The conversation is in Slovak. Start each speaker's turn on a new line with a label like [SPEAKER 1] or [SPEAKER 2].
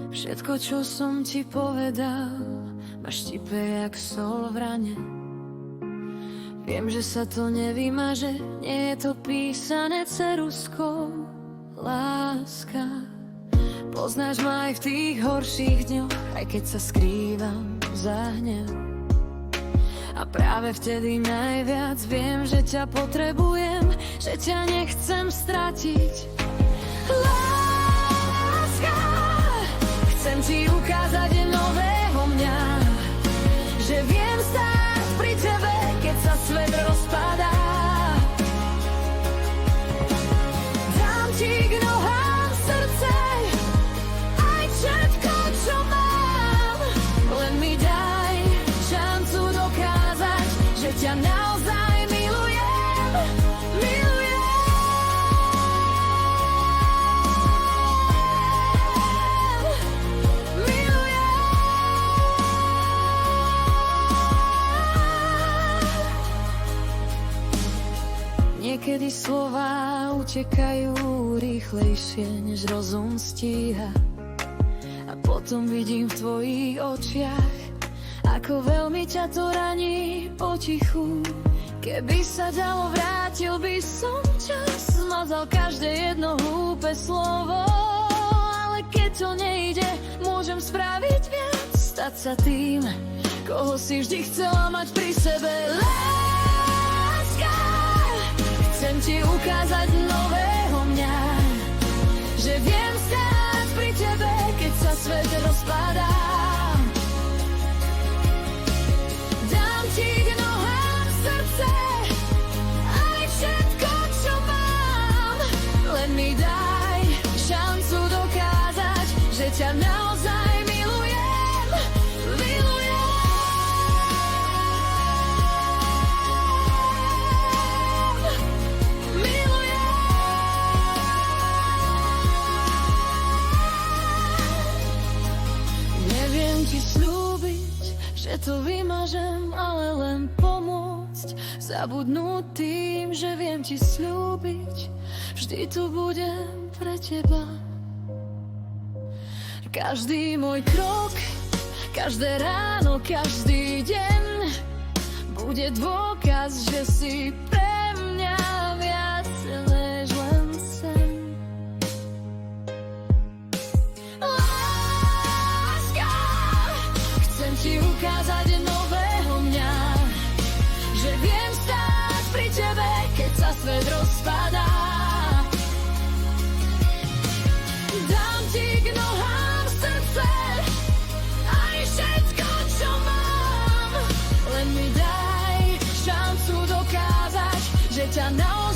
[SPEAKER 1] Všetko, čo som ti povedal, ma štipe jak sol v rane. Viem, že sa to nevymaže, nie je to písané ceruskou. Láska, poznáš ma aj v tých horších dňoch, aj keď sa skrývam za hnev. A práve vtedy najviac viem, že ťa potrebujem, že ťa nechcem stratiť. Láska, chcem ti ukázať nového mňa, že viem stáť pri tebe, keď sa svet rozpadá. Dám ti k nohám srdce, aj všetko, čo mám. Len mi daj šancu dokázať, že ťa naozaj milujem, milujem. Niekedy slová utekajú rýchlejšie, než rozum stíha. A potom vidím v tvojich očiach, ako veľmi ťa to raní potichu. Keby sa dalo, vrátil by som čas, zmazal každé jedno hlúpe slovo. Ale keď to nejde, môžem spraviť viac, stať sa tým, koho si vždy chcela mať pri sebe. Chcem ti ukázať nového mňa, že viem stáť pri tebe, keď sa svet rozpadá. Dám ti k nohám srdce, aj všetko, čo mám. Len mi daj šancu dokázať, že ťa naozaj milujem, milujem. Že to vymažem, ale len pomôcť, zabudnúť tým, že viem ti sľúbiť, vždy tu budem pre teba. Každý môj krok, každé ráno, každý deň bude dôkaz, že si pre mňa viac než len sen. Ti ukázať nového mňa, že viem stáť pri tebe, keď sa svet rozpadá. Dám ti k nohám srdce, aj všetko, čo mám. Len mi daj šancu dokázať, že ťa naozaj